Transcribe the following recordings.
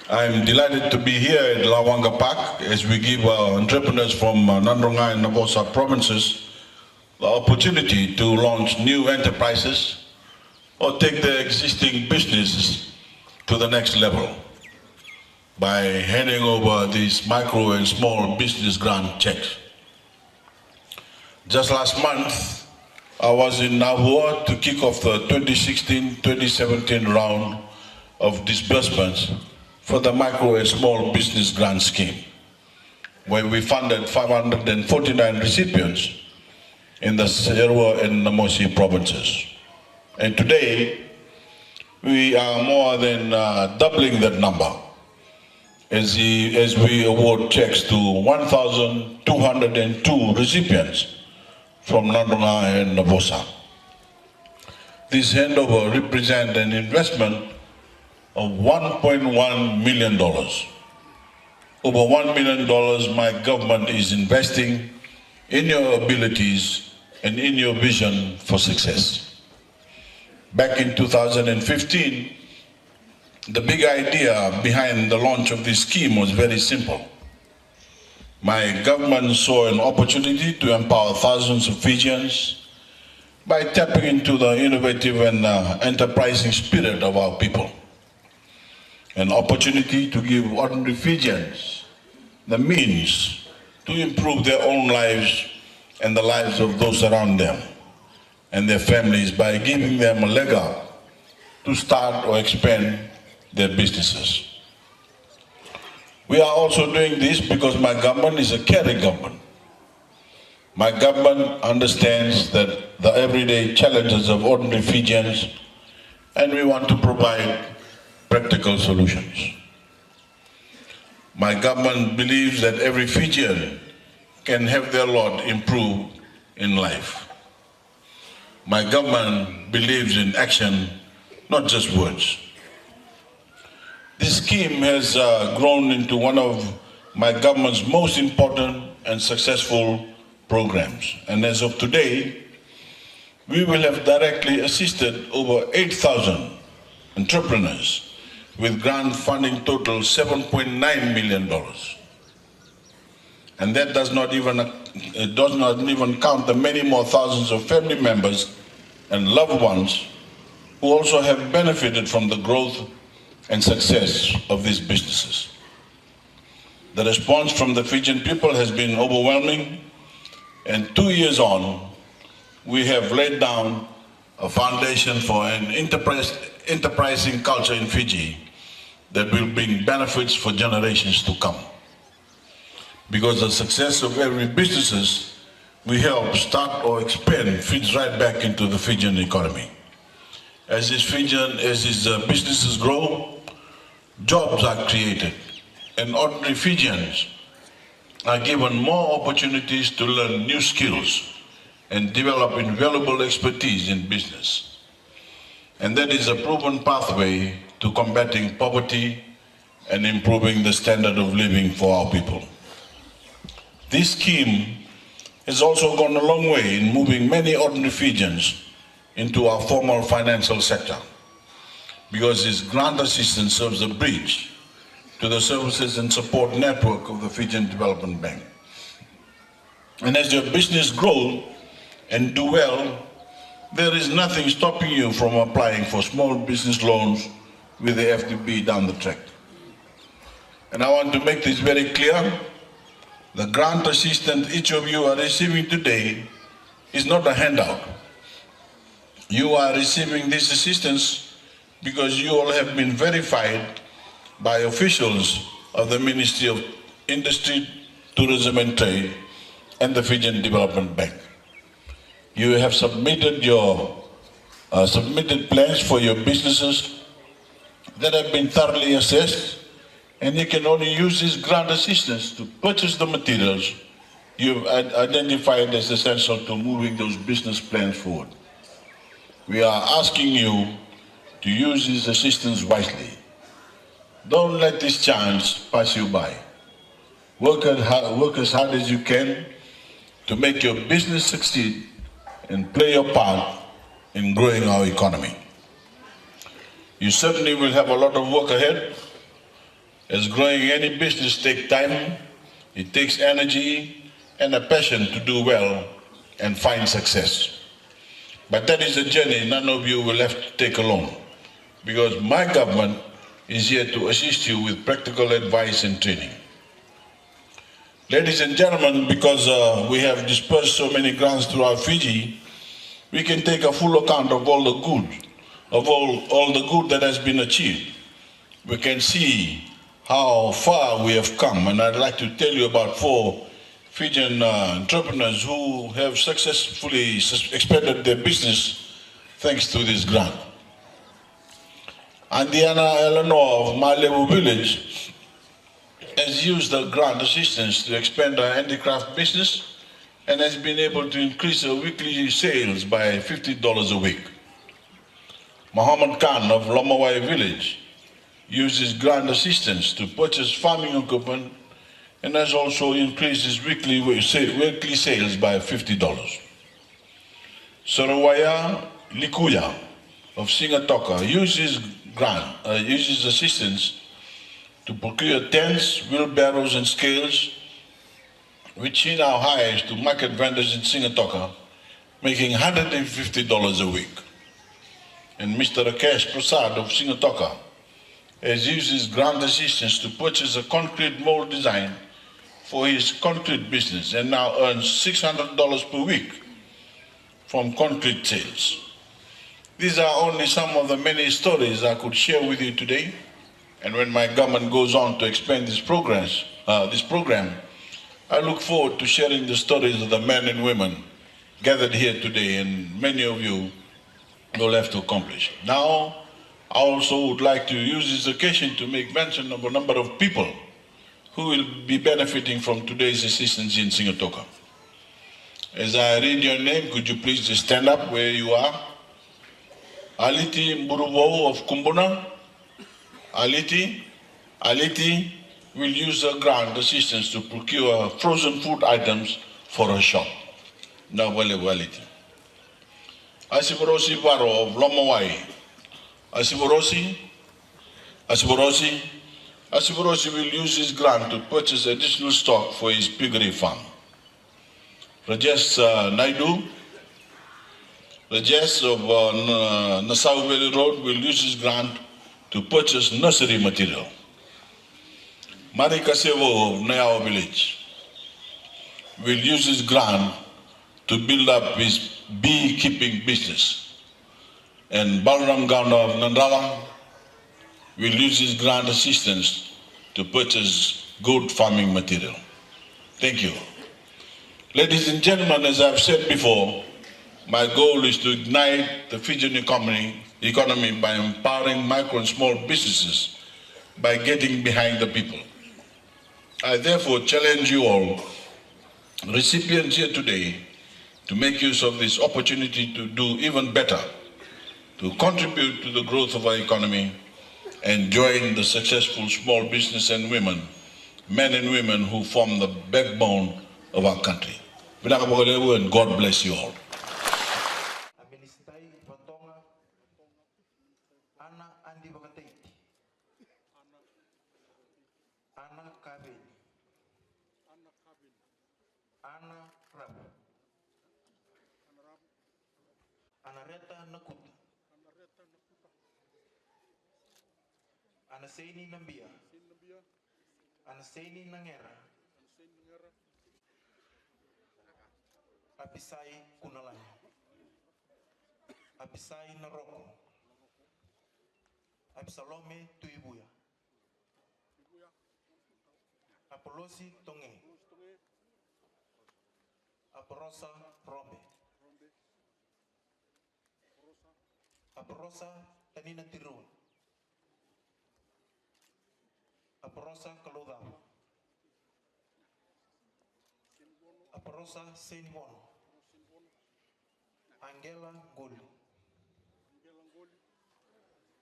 I'm delighted to be here at Lawanga Park as we give entrepreneurs from Nandronga and Nabosa provinces the opportunity to launch new enterprises or take their existing businesses to the next level by handing over these micro and small business grant checks. Just last month, I was in Nabua to kick off the 2016-2017 round of disbursements for the micro and small business grant scheme, where we funded 549 recipients in the Serua and Namosi provinces. And today, we are more than doubling that number as we award checks to 1,202 recipients from Nandronga and Nabosa. This handover represents an investment of $1.1 million. Over $1 million my government is investing in your abilities and in your vision for success. Back in 2015, the big idea behind the launch of this scheme was very simple. My government saw an opportunity to empower thousands of Fijians by tapping into the innovative and enterprising spirit of our people. An opportunity to give ordinary Fijians the means to improve their own lives and the lives of those around them and their families by giving them a leg up to start or expand their businesses. We are also doing this because my government is a caring government. My government understands that the everyday challenges of ordinary Fijians, and we want to provide practical solutions. My government believes that every Fijian can have their lot improved in life. My government believes in action, not just words. This scheme has grown into one of my government's most important and successful programs. And as of today, we will have directly assisted over 8,000 entrepreneurs with grant funding total $7.9 million. And that does not even count the many more thousands of family members and loved ones who also have benefited from the growth and success of these businesses. The response from the Fijian people has been overwhelming, and 2 years on, we have laid down a foundation for an enterprising culture in Fiji that will bring benefits for generations to come. Because the success of every businesses we help start or expand fits right back into the Fijian economy. As these businesses grow, jobs are created, and ordinary Fijians are given more opportunities to learn new skills and develop invaluable expertise in business. And that is a proven pathway to combating poverty and improving the standard of living for our people. This scheme has also gone a long way in moving many ordinary Fijians into our formal financial sector, because this grant assistance serves a bridge to the services and support network of the Fijian Development Bank. And as your business grows and do well, there is nothing stopping you from applying for small business loans with the FDB down the track. And I want to make this very clear. The grant assistance each of you are receiving today is not a handout. You are receiving this assistance because you all have been verified by officials of the Ministry of Industry, Tourism and Trade and the Fijian Development Bank. You have submitted submitted plans for your businesses that have been thoroughly assessed, and you can only use this grant assistance to purchase the materials you've identified as essential to moving those business plans forward. We are asking you to use this assistance wisely. Don't let this chance pass you by. Work as hard as you can to make your business succeed and play your part in growing our economy. You certainly will have a lot of work ahead, As growing any business takes time, it takes energy and a passion to do well and find success. But that is a journey none of you will have to take alone, because my government is here to assist you with practical advice and training. Ladies and gentlemen, because we have dispersed so many grants throughout Fiji, we can take a full account of all the good, of all the good that has been achieved. We can see how far we have come, and I'd like to tell you about 4 Fijian entrepreneurs who have successfully expanded their business thanks to this grant. Andiana Eleanor of Malebu Village has used the grant assistance to expand her handicraft business and has been able to increase her weekly sales by $50 a week. Muhammad Khan of Lomawai Village uses grant assistance to purchase farming equipment and has also increased his weekly sales by $50. Sarawaya Likuya of Singatoka uses assistance to procure tents, wheelbarrows and scales, which he now hires to market vendors in Singatoka, making $150 a week. And Mr. Rakesh Prasad of Singatoka has used his grant assistance to purchase a concrete mold design for his concrete business and now earns $600 per week from concrete sales. These are only some of the many stories I could share with you today. And when my government goes on to expand this program, I look forward to sharing the stories of the men and women gathered here today, and many of you will have to accomplish. Now, I also would like to use this occasion to make mention of a number of people who will be benefiting from today's assistance in Singatoka. As I read your name, could you please just stand up where you are? Aliti Mburubo of Kumbuna. Aliti will use a grant assistance to procure frozen food items for her shop. Aliti. Asiborosi Varo of Lomawai. Asiborosi will use his grant to purchase additional stock for his piggery farm. Rajesh of Nassau Valley Road will use his grant to purchase nursery material. Marika Sevo of Nayao Village will use his grant to build up his beekeeping business. And Balram Ganda of Nandala will use his grant assistance to purchase good farming material. Thank you. Ladies and gentlemen, as I've said before, my goal is to ignite the Fijian economy by empowering micro and small businesses by getting behind the people. I therefore challenge you all, recipients here today, to make use of this opportunity to do even better, to contribute to the growth of our economy and join the successful small business and women, men and women who form the backbone of our country. And God bless you all. Anareta Nakuta. Anaseni Nambia. Anaseni Nangera. Apisai Kunalai. Apisai Naroko. Absalome Tuibuya. Apolosi Tonge. Aporosa Rombe. Aporosa Tanina Tirun. Aporosa Kalodao. Aporosa Senbon. Angela Goli.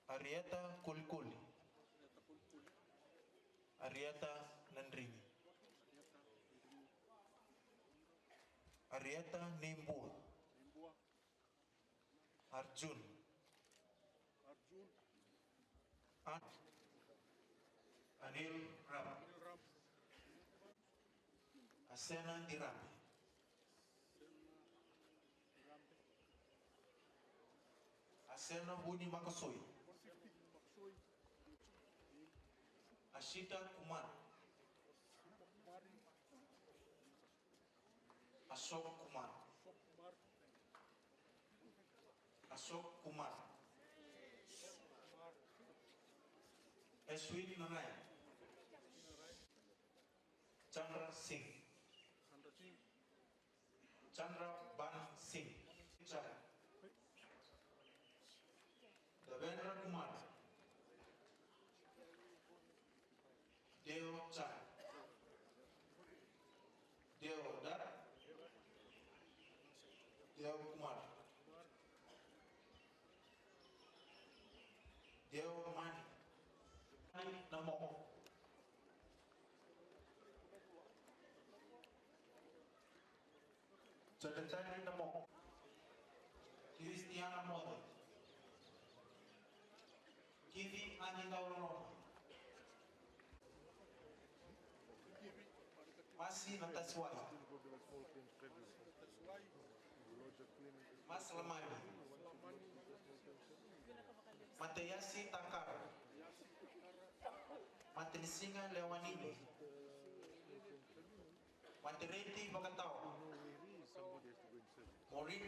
Arieta Kulikuli. Arieta Nandrini. Arieta Nimbua. Arjun Anil Ram. Asena Tirame. Asena Buni Makasoi. Ashita Kumar. Ashok Kumar. Ashok Kumar. Ashwin Narayan. Chandra Singh. Chandra Ban Singh. Chai. Devendra Kumar. Deo Chai. Deo Dar. Deo Kumar. Deo Mani. Mani Namo. Secretary Namo. Cristiana Mode. Kivi Anitaurona. Masi Nataswai. Mas Lamani. Mateyasi Takar. Matelisinga Lewanini. Matereti Bakatao. Morin